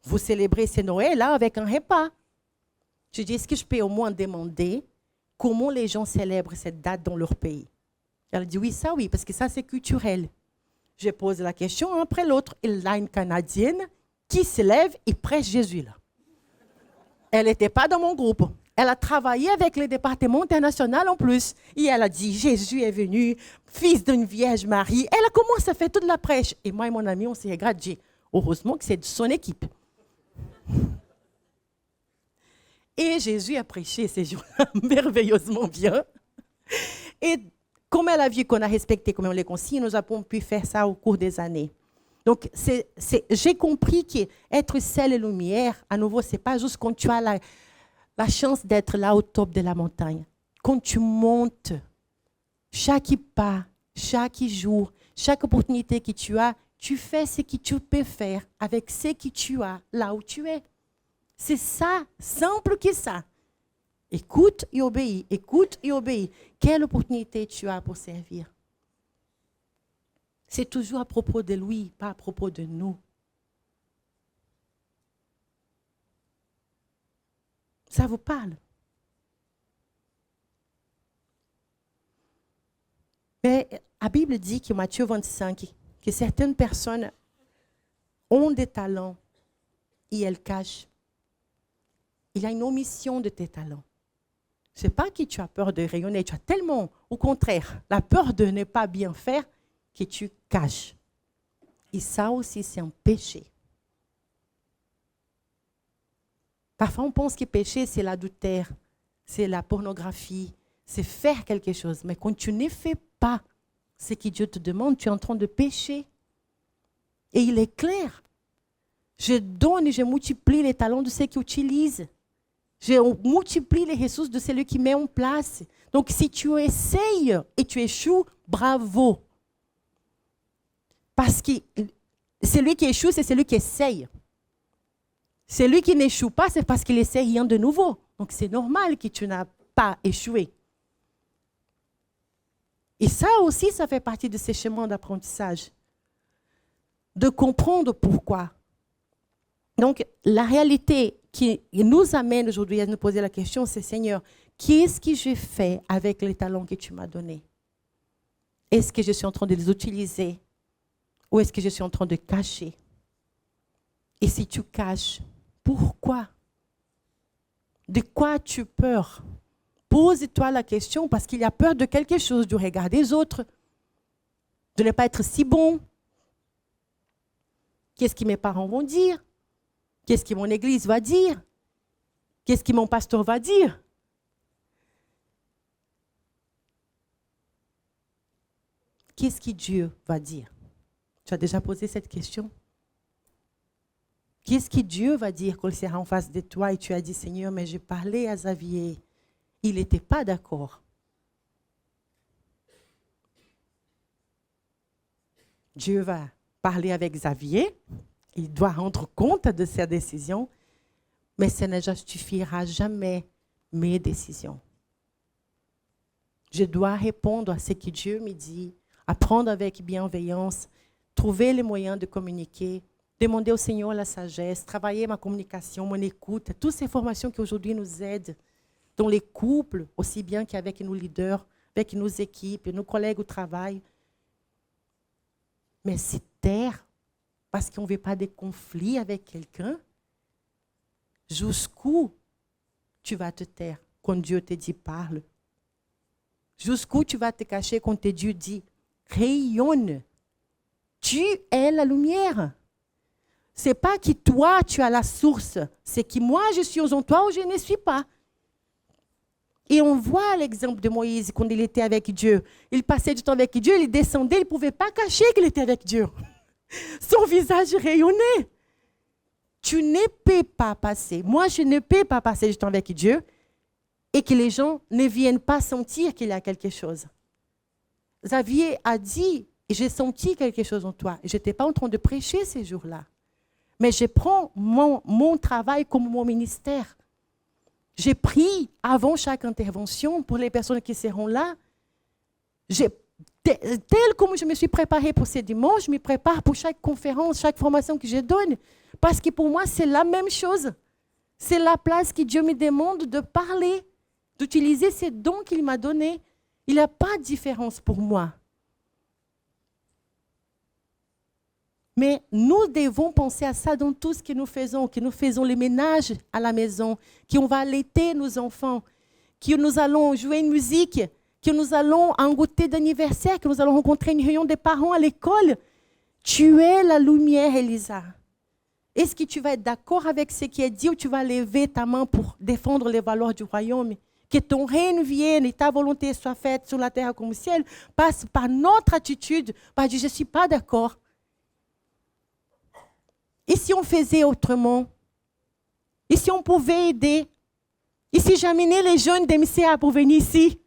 Vous célébrez ces Noël là avec un repas. Je dis est-ce que je peux au moins demander comment les gens célèbrent cette date dans leur pays? Elle dit oui, ça oui, parce que ça c'est culturel. Je pose la question un après l'autre. Il y a une Canadienne qui se lève et prêche Jésus là. Elle n'était pas dans mon groupe. Elle a travaillé avec le département international en plus. Et elle a dit, Jésus est venu, fils d'une Vierge Marie. Elle a commencé à faire toute la prêche. Et moi et mon ami, on s'est regardé. Heureusement que c'est de son équipe. Et Jésus a prêché ces jours-là merveilleusement bien. Et comme elle a vu qu'on a respecté, comme on les consigne, nous avons pu faire ça au cours des années. Donc, j'ai compris qu'être sel et lumière, à nouveau, ce n'est pas juste quand tu as la chance d'être là au top de la montagne. Quand tu montes, chaque pas, chaque jour, chaque opportunité que tu as, tu fais ce que tu peux faire avec ce que tu as là où tu es. C'est ça, simple que ça. Écoute et obéis, écoute et obéis. Quelle opportunité tu as pour servir? C'est toujours à propos de lui, pas à propos de nous. Ça vous parle? Mais la Bible dit que Matthieu 25, que certaines personnes ont des talents et elles cachent. Il y a une omission de tes talents. Ce n'est pas que tu as peur de rayonner, tu as tellement, au contraire, la peur de ne pas bien faire, que tu caches. Et ça aussi, c'est un péché. Parfois, on pense que péché, c'est l'adultère, c'est la pornographie, c'est faire quelque chose. Mais quand tu ne fais pas ce que Dieu te demande, tu es en train de pécher. Et il est clair. Je donne et je multiplie les talents de ceux qui utilisent. Je multiplie les ressources de celui qui met en place. Donc, si tu essayes et tu échoues, bravo. Parce que celui qui échoue, c'est celui qui essaye. Celui qui n'échoue pas, c'est parce qu'il essaie rien de nouveau. Donc, c'est normal que tu n'as pas échoué. Et ça aussi, ça fait partie de ces chemins d'apprentissage. De comprendre pourquoi. Donc, la réalité qui nous amène aujourd'hui à nous poser la question, c'est Seigneur, qu'est-ce que je fais avec les talents que tu m'as donnés? Est-ce que je suis en train de les utiliser? Ou est-ce que je suis en train de cacher? Et si tu caches, pourquoi? De quoi as-tu peur? Pose-toi la question parce qu'il y a peur de quelque chose, du regard des autres, de ne pas être si bon. Qu'est-ce que mes parents vont dire? Qu'est-ce que mon église va dire? Qu'est-ce que mon pasteur va dire? Qu'est-ce que Dieu va dire? Tu as déjà posé cette question? Qu'est-ce que Dieu va dire quand il sera en face de toi et tu as dit, Seigneur, mais j'ai parlé à Xavier. Il n'était pas d'accord. Dieu va parler avec Xavier. Il doit rendre compte de ses décisions, mais ça ne justifiera jamais mes décisions. Je dois répondre à ce que Dieu me dit, apprendre avec bienveillance, trouver les moyens de communiquer, demander au Seigneur la sagesse, travailler ma communication, mon écoute, toutes ces formations qui aujourd'hui nous aident dans les couples, aussi bien qu'avec nos leaders, avec nos équipes, nos collègues au travail. Mais c'est taire, parce qu'on ne veut pas de conflits avec quelqu'un. Jusqu'où tu vas te taire quand Dieu te dit parle? Jusqu'où tu vas te cacher quand Dieu dit rayonne? Tu es la lumière. Ce n'est pas que toi, tu as la source. C'est que moi, je suis en toi ou je ne suis pas. Et on voit l'exemple de Moïse quand il était avec Dieu. Il passait du temps avec Dieu, il descendait, il ne pouvait pas cacher qu'il était avec Dieu. Son visage rayonnait. Tu ne peux pas passer. Moi, je ne peux pas passer du temps avec Dieu et que les gens ne viennent pas sentir qu'il y a quelque chose. Xavier a dit, j'ai senti quelque chose en toi. Je n'étais pas en train de prêcher ces jours-là. Mais je prends mon travail comme mon ministère. J'ai pris avant chaque intervention pour les personnes qui seront là. Tel comme je me suis préparée pour ces dimanches, je me prépare pour chaque conférence, chaque formation que je donne. Parce que pour moi, c'est la même chose. C'est la place que Dieu me demande de parler, d'utiliser ces dons qu'il m'a donnés. Il n'y a pas de différence pour moi. Mais nous devons penser à ça dans tout ce que nous faisons les ménages à la maison, qu'on va allaiter nos enfants, que nous allons jouer une musique, que nous allons à un goûter d'anniversaire, que nous allons rencontrer une réunion des parents à l'école. Tu es la lumière, Elisa. Est-ce que tu vas être d'accord avec ce qui est dit ou tu vas lever ta main pour défendre les valeurs du royaume? Que ton règne vienne et ta volonté soit faite sur la terre comme au ciel, passe par notre attitude, par dire je ne suis pas d'accord. Et si on faisait autrement? Et si on pouvait aider? Et si j'amenais les jeunes des MCA pour venir ici?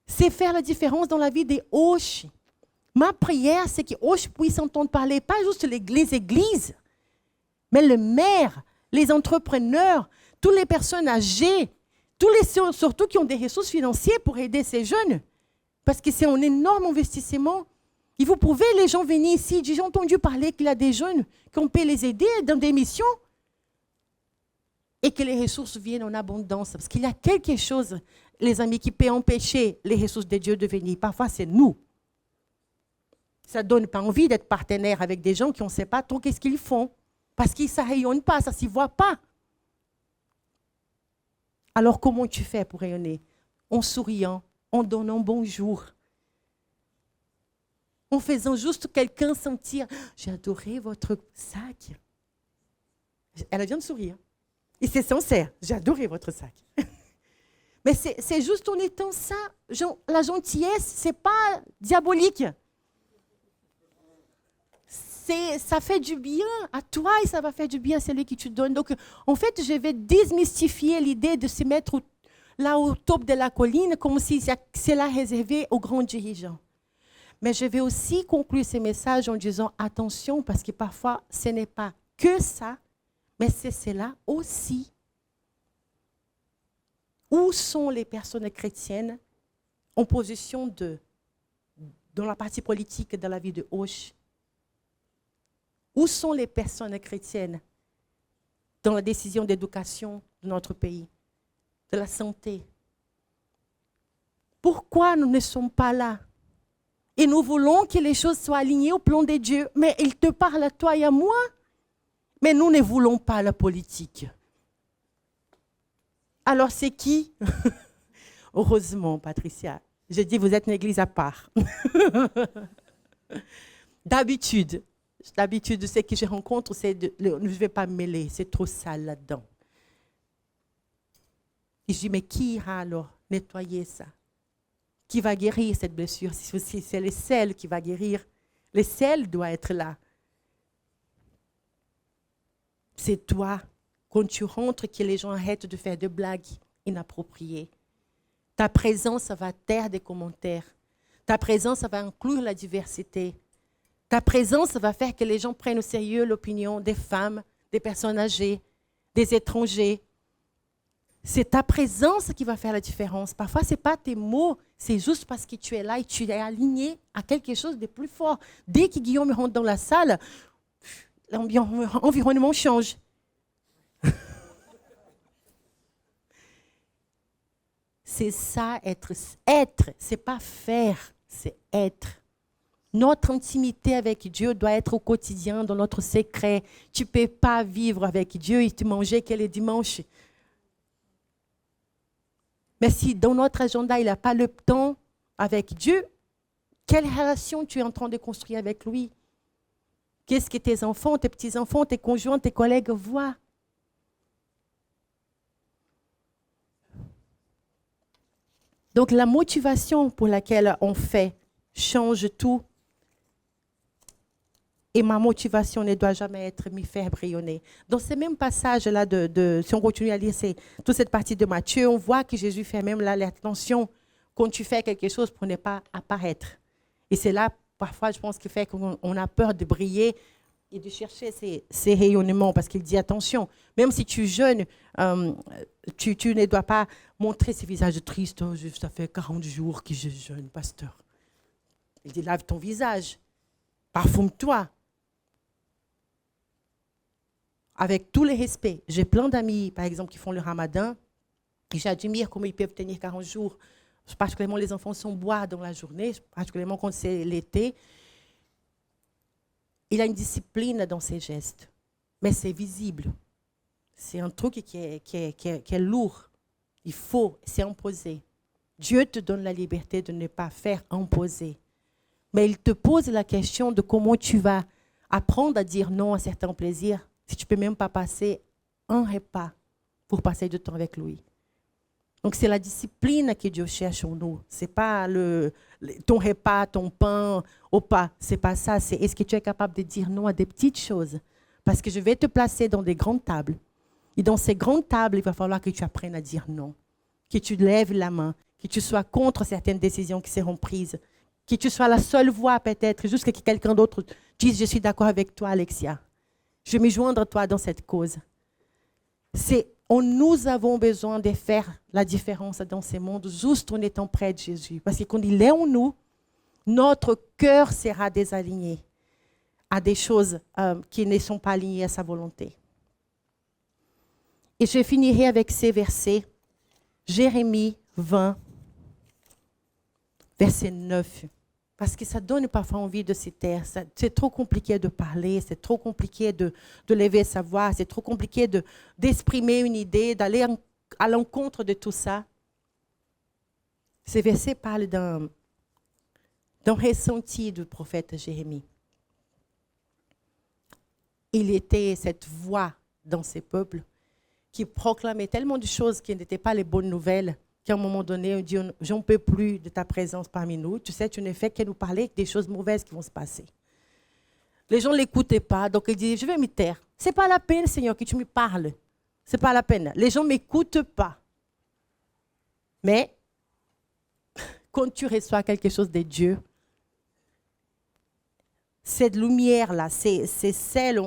C'est faire la différence dans la vie des Auch. Ma prière, c'est que Auch puisse entendre parler, pas juste les églises, mais le maire, les entrepreneurs, toutes les personnes âgées, surtout qui ont des ressources financières pour aider ces jeunes. Parce que c'est un énorme investissement. Et vous pouvez, les gens, venir ici. J'ai entendu parler qu'il y a des jeunes qu'on peut les aider dans des missions et que les ressources viennent en abondance. Parce qu'il y a quelque chose, les amis, qui peut empêcher les ressources de Dieu de venir. Parfois, c'est nous. Ça ne donne pas envie d'être partenaire avec des gens qui on ne sait pas trop qu'est-ce qu'ils font. Parce que ça ne rayonne pas, ça ne s'y voit pas. Alors, comment tu fais pour rayonner? En souriant, en donnant bonjour. En faisant juste quelqu'un sentir « J'ai adoré votre sac ». Elle vient de sourire. Et c'est sincère. « J'ai adoré votre sac ». Mais c'est juste en étant ça. La gentillesse, ce n'est pas diabolique. Ça fait du bien à toi et ça va faire du bien à celui qui tu donnes. Donc, en fait, je vais démystifier l'idée de se mettre là au top de la colline comme si c'est là réservé aux grands dirigeants. Mais je vais aussi conclure ces messages en disant attention, parce que parfois, ce n'est pas que ça, mais c'est cela aussi. Où sont les personnes chrétiennes en position dans la partie politique de la vie de Auch? Où sont les personnes chrétiennes dans la décision d'éducation de notre pays, de la santé? Pourquoi nous ne sommes pas là? Et nous voulons que les choses soient alignées au plan de Dieu. Mais il te parle à toi et à moi. Mais nous ne voulons pas la politique. Alors c'est qui? Heureusement, Patricia. Je dis, vous êtes une église à part. D'habitude, ce que je rencontre, c'est je ne vais pas me mêler. C'est trop sale là-dedans. Et je dis, mais qui ira alors nettoyer ça? Qui va guérir cette blessure? Si c'est le sel qui va guérir, le sel doit être là. C'est toi, quand tu rentres, que les gens arrêtent de faire des blagues inappropriées. Ta présence va taire des commentaires. Ta présence, ça va inclure la diversité. Ta présence va faire que les gens prennent au sérieux l'opinion des femmes, des personnes âgées, des étrangers. C'est ta présence qui va faire la différence. Parfois, ce n'est pas tes mots, c'est juste parce que tu es là et tu es aligné à quelque chose de plus fort. Dès que Guillaume rentre dans la salle, l'environnement change. C'est ça, être. Être, ce n'est pas faire, c'est être. Notre intimité avec Dieu doit être au quotidien, dans notre secret. Tu ne peux pas vivre avec Dieu et te manger que les dimanches. Mais si dans notre agenda, il n'a pas le temps avec Dieu, quelle relation tu es en train de construire avec lui? Qu'est-ce que tes enfants, tes petits-enfants, tes conjoints, tes collègues voient? Donc la motivation pour laquelle on fait change tout. Et ma motivation ne doit jamais être m'y faire brillonner. Dans ces mêmes passages-là, si on continue à lire toute cette partie de Matthieu, on voit que Jésus fait même là l'attention quand tu fais quelque chose pour ne pas apparaître. Et c'est là, parfois, je pense, qu'il fait qu'on a peur de briller et de chercher ces rayonnements, parce qu'il dit attention, même si tu jeûnes, tu ne dois pas montrer ce visage triste. Oh, ça fait 40 jours que je jeûne, pasteur. Il dit lave ton visage, parfume-toi. Avec tous les respects, j'ai plein d'amis, par exemple, qui font le ramadan, et j'admire comment ils peuvent tenir 40 jours. Particulièrement, les enfants sont bois dans la journée, particulièrement quand c'est l'été. Il a une discipline dans ses gestes, mais c'est visible. C'est un truc qui est lourd. Il faut, c'est imposé. Dieu te donne la liberté de ne pas faire imposer. Mais il te pose la question de comment tu vas apprendre à dire non à certains plaisirs si tu ne peux même pas passer un repas pour passer du temps avec lui. Donc, c'est la discipline que Dieu cherche en nous. Ce n'est pas ton repas, ton pain au pas. Ce n'est pas ça. C'est est-ce que tu es capable de dire non à des petites choses? Parce que je vais te placer dans des grandes tables. Et dans ces grandes tables, il va falloir que tu apprennes à dire non. Que tu lèves la main. Que tu sois contre certaines décisions qui seront prises. Que tu sois la seule voix peut-être, jusqu'à ce que quelqu'un d'autre dise « Je suis d'accord avec toi, Alexia. Je vais me joindre à toi dans cette cause. » Nous avons besoin de faire la différence dans ce monde juste en étant près de Jésus. Parce que quand il est en nous, notre cœur sera désaligné à des choses qui ne sont pas alignées à sa volonté. Et je finirai avec ces versets. Jérémie 20, verset 9. Parce que ça donne parfois envie de se taire. C'est trop compliqué de parler, c'est trop compliqué de lever sa voix, c'est trop compliqué d'exprimer une idée, d'aller à l'encontre de tout ça. Ces versets parlent d'un ressenti du prophète Jérémie. Il était cette voix dans ces peuples qui proclamait tellement de choses qui n'étaient pas les bonnes nouvelles, qu'à un moment donné, on dit, j'en peux plus de ta présence parmi nous. Tu sais, tu ne fais que nous parler des choses mauvaises qui vont se passer. Les gens ne l'écoutaient pas, donc il dit, je vais m'y taire. Ce n'est pas la peine, Seigneur, que tu me parles. Ce n'est pas la peine. Les gens ne m'écoutent pas. Mais, quand tu reçois quelque chose de Dieu, cette lumière-là, c'est celle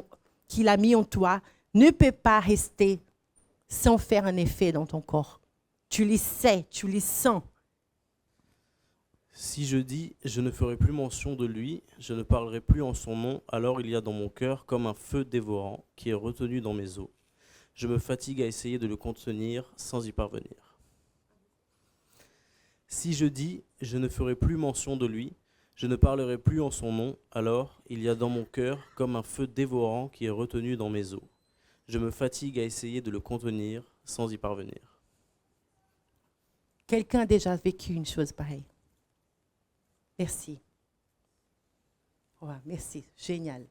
qu'il a mis en toi, ne peut pas rester sans faire un effet dans ton corps. Tu les sais, tu les sens. Si je dis « je ne ferai plus mention de lui, je ne parlerai plus en son nom, alors il y a dans mon cœur comme un feu dévorant qui est retenu dans mes os. Je me fatigue à essayer de le contenir sans y parvenir. Si je dis « je ne ferai plus mention de lui, je ne parlerai plus en son nom, alors il y a dans mon cœur comme un feu dévorant qui est retenu dans mes os. Je me fatigue à essayer de le contenir sans y parvenir. » Quelqu'un a déjà vécu une chose pareille? Merci. Ouais, merci, génial.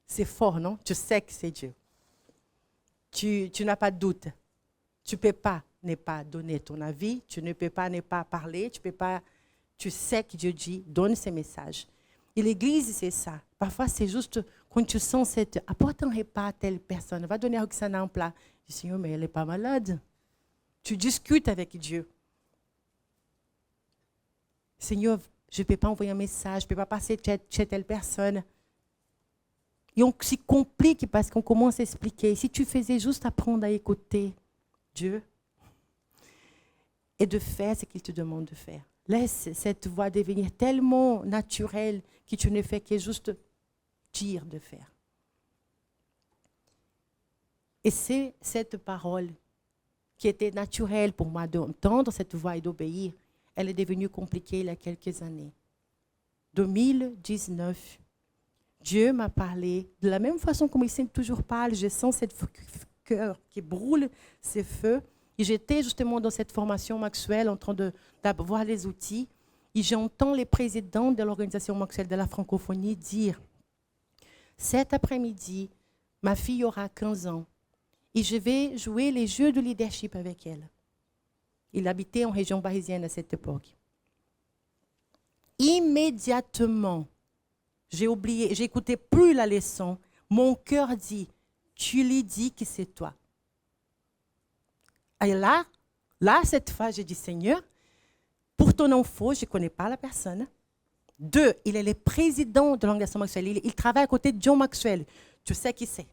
C'est fort, non? Tu sais que c'est Dieu. Tu n'as pas de doute. Tu ne peux pas ne pas donner ton avis, tu ne peux pas ne pas parler, tu sais que Dieu dit, donne ces messages. Et l'Église, c'est ça. Parfois, c'est juste quand tu sens apporte un repas à telle personne, va donner à Roxana un plat. Je dis, Seigneur, mais elle n'est pas malade. Tu discutes avec Dieu. Seigneur, je ne peux pas envoyer un message, je ne peux pas passer chez telle personne. Et on s'y complique parce qu'on commence à expliquer. Si tu faisais juste apprendre à écouter Dieu et de faire ce qu'il te demande de faire. Laisse cette voix devenir tellement naturelle que tu ne fais que juste dire de faire. Et c'est cette parole qui était naturelle pour moi d'entendre cette voix et d'obéir. Elle est devenue compliquée il y a quelques années. 2019, Dieu m'a parlé de la même façon comme il toujours parle. Je sens cette cœur qui brûle, ces feux. Et j'étais justement dans cette formation Maxwell en train d'avoir les outils. Et j'entends les présidents de l'organisation Maxwell de la francophonie dire « Cet après-midi, ma fille aura 15 ans et je vais jouer les jeux de leadership avec elle. » Il habitait en région parisienne à cette époque. Immédiatement, j'ai oublié, j'écoutais plus la leçon. Mon cœur dit, tu lui dis que c'est toi. Et là, cette fois, j'ai dit, Seigneur, pour ton info, je ne connais pas la personne. 2, il est le président de l'organisation Maxwell. Il travaille à côté de John Maxwell. Tu sais qui c'est.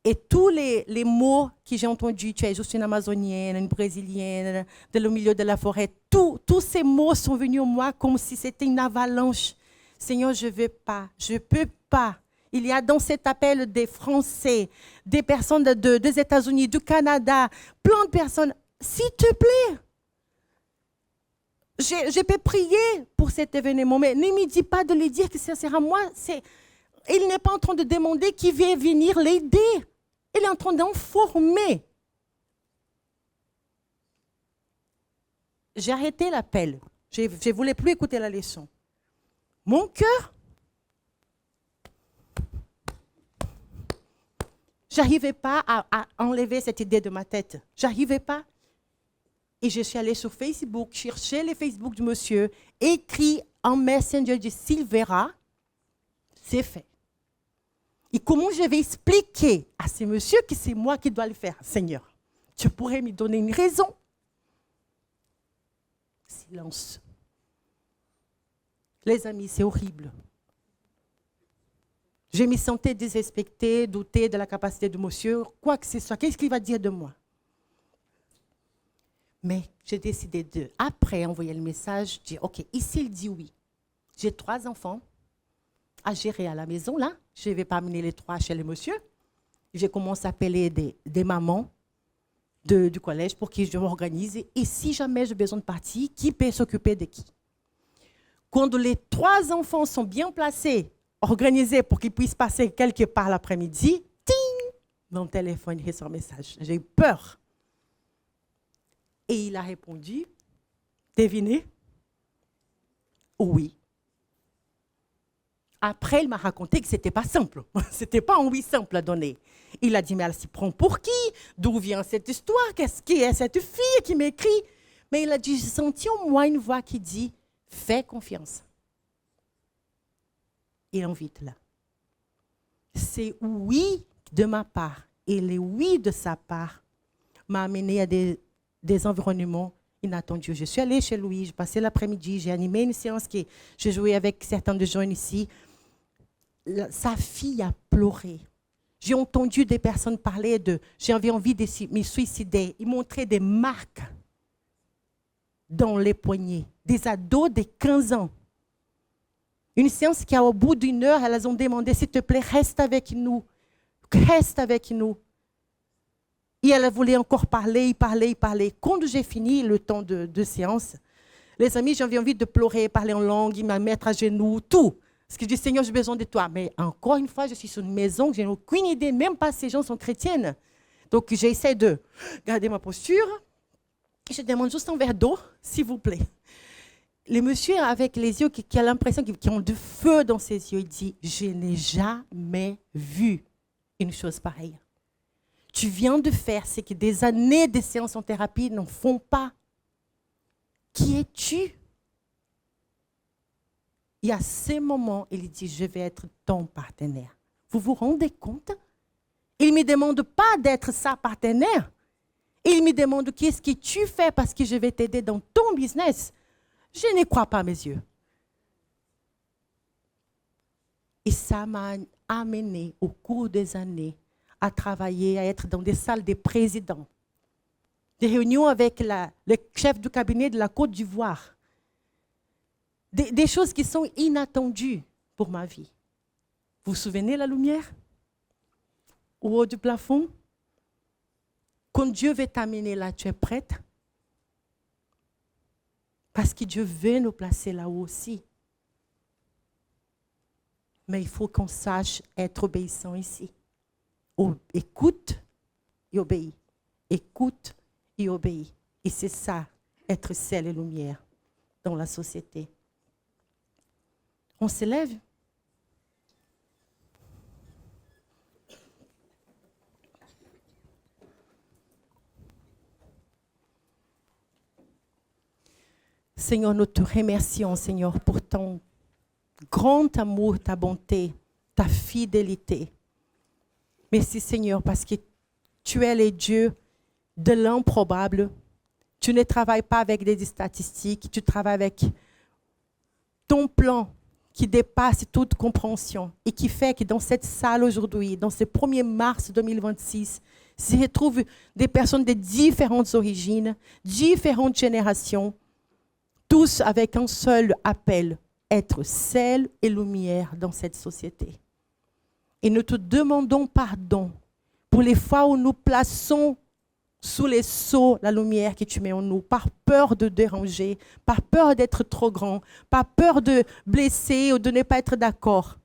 Et tous les mots que j'ai entendus, tu es juste une Amazonienne, une Brésilienne, dans le milieu de la forêt, tous ces mots sont venus à moi comme si c'était une avalanche. Seigneur, je ne veux pas, je ne peux pas. Il y a dans cet appel des Français, des personnes des États-Unis, du Canada, plein de personnes. S'il te plaît, je peux prier pour cet événement, mais ne me dis pas de lui dire que ce sera moi. Il n'est pas en train de demander qui vient venir l'aider. Il est en train d'informer. J'ai arrêté l'appel. Je ne voulais plus écouter la leçon. Mon cœur, je n'arrivais pas à enlever cette idée de ma tête. Je n'arrivais pas. Et je suis allée sur Facebook, chercher les Facebook du monsieur, écrit en Messenger de Silvera. C'est fait. Et comment je vais expliquer à ce monsieur que c'est moi qui dois le faire? Seigneur, tu pourrais me donner une raison? Silence. Les amis, c'est horrible. Je me sentais désespectée, doutée de la capacité de monsieur, quoi que ce soit. Qu'est-ce qu'il va dire de moi? Mais j'ai décidé après envoyer le message, dire, OK, ici il dit oui. J'ai 3 enfants à gérer à la maison, là. Je ne vais pas amener les 3 chez le monsieur. J'ai commencé à appeler des mamans du collège pour que je m'organise. Et si jamais j'ai besoin de partir, qui peut s'occuper de qui? Quand les 3 enfants sont bien placés, organisés pour qu'ils puissent passer quelque part l'après-midi, ting, mon téléphone reçoit un message. J'ai eu peur. Et il a répondu, devinez? Oui. Après, il m'a raconté que ce n'était pas simple. Ce n'était pas un oui simple à donner. Il a dit, mais elle s'y prend pour qui? D'où vient cette histoire? Qu'est-ce qui est cette fille qui m'écrit? Mais il a dit, j'ai senti en moi une voix qui dit, fais confiance. Il invite là. C'est oui de ma part et le oui de sa part m'a amené à des environnements inattendus. Je suis allée chez lui, j'ai passé l'après-midi, j'ai animé une séance que j'ai joué avec certains de jeunes ici. Sa fille a pleuré. J'ai entendu des personnes parler de « j'avais envie de me suicider ». Ils montraient des marques dans les poignets, des ados de 15 ans. Une séance qui, au bout d'1 heure, elles ont demandé « s'il te plaît, reste avec nous, reste avec nous ». Et elle voulait encore parler. Quand j'ai fini le temps de séance, les amis, j'avais envie de pleurer, parler en langue, me mettre à genoux, tout. Parce que je dis, Seigneur, j'ai besoin de toi. Mais encore une fois, je suis sur une maison, je n'ai aucune idée, même pas si ces gens sont chrétiennes. Donc, j'essaie de garder ma posture. Je demande juste un verre d'eau, s'il vous plaît. Le monsieur, avec les yeux, qui a l'impression qu'ils ont du feu dans ses yeux, il dit, je n'ai jamais vu une chose pareille. Tu viens de faire ce que des années de séances en thérapie n'en font pas. Qui es-tu? Et à ce moment, il dit, je vais être ton partenaire. Vous vous rendez compte? Il ne me demande pas d'être sa partenaire. Il me demande qu'est-ce que tu fais parce que je vais t'aider dans ton business. Je n'y crois pas à mes yeux. Et ça m'a amené au cours des années à travailler, à être dans des salles des présidents, des réunions avec le chef du cabinet de la Côte d'Ivoire, des choses qui sont inattendues pour ma vie. Vous vous souvenez la lumière au haut du plafond? Quand Dieu veut t'amener là, tu es prête? Parce que Dieu veut nous placer là-haut aussi. Mais il faut qu'on sache être obéissant ici. Écoute et obéis. Écoute et obéis. Et c'est ça, être sel et lumière dans la société. On s'élève. Seigneur, nous te remercions, Seigneur, pour ton grand amour, ta bonté, ta fidélité. Merci, Seigneur, parce que tu es le Dieu de l'improbable. Tu ne travailles pas avec des statistiques, tu travailles avec ton plan qui dépasse toute compréhension et qui fait que dans cette salle aujourd'hui, dans ce 1er mars 2026, s'y retrouvent des personnes de différentes origines, différentes générations, tous avec un seul appel, être sel et lumière dans cette société. Et nous te demandons pardon pour les fois où nous plaçons sous les sceaux la lumière que tu mets en nous, par peur de déranger, par peur d'être trop grand, par peur de blesser ou de ne pas être d'accord.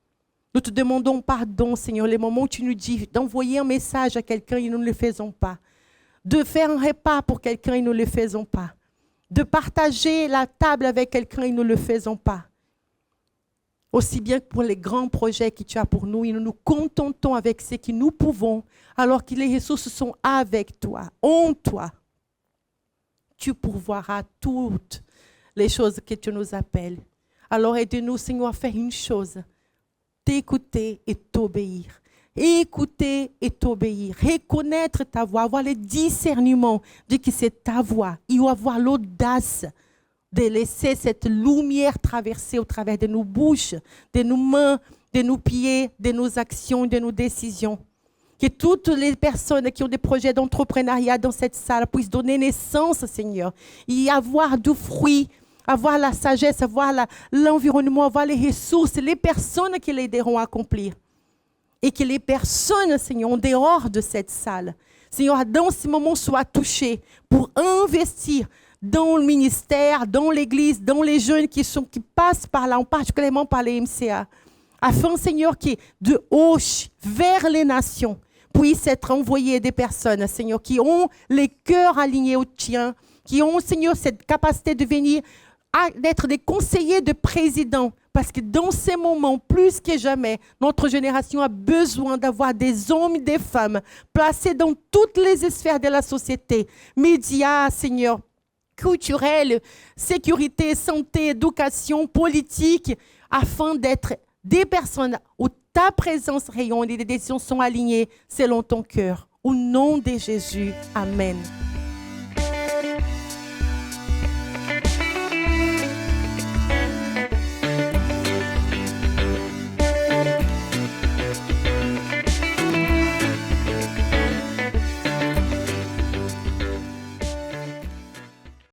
Nous te demandons pardon, Seigneur, les moments où tu nous dis d'envoyer un message à quelqu'un et nous ne le faisons pas, de faire un repas pour quelqu'un et nous ne le faisons pas, de partager la table avec quelqu'un et nous ne le faisons pas. Aussi bien que pour les grands projets que tu as pour nous, et nous nous contentons avec ce que nous pouvons, alors que les ressources sont avec toi, en toi. Tu pourvoiras toutes les choses que tu nous appelles. Alors aide-nous, Seigneur, à faire une chose, t'écouter et t'obéir. Écouter et t'obéir, reconnaître ta voix, avoir le discernement de que c'est ta voix, et avoir l'audace de laisser cette lumière traverser au travers de nos bouches, de nos mains, de nos pieds, de nos actions, de nos décisions. Que toutes les personnes qui ont des projets d'entrepreneuriat dans cette salle puissent donner naissance, Seigneur, et avoir du fruit, avoir la sagesse, avoir l'environnement, avoir les ressources, les personnes qui l'aideront à accomplir. Et que les personnes, Seigneur, en dehors de cette salle, Seigneur, dans ce moment, soient touchées pour investir dans le ministère, dans l'église, dans les jeunes qui passent par là, particulièrement par les MCA, afin, Seigneur, que de haut vers les nations puissent être envoyées des personnes, Seigneur, qui ont les cœurs alignés au tien, qui ont, Seigneur, cette capacité de venir d'être des conseillers de présidents, parce que dans ces moments, plus que jamais, notre génération a besoin d'avoir des hommes et des femmes placés dans toutes les sphères de la société, médias, Seigneur, culturels, sécurité, santé, éducation, politique, afin d'être des personnes où ta présence rayonne et les décisions sont alignées selon ton cœur. Au nom de Jésus, Amen.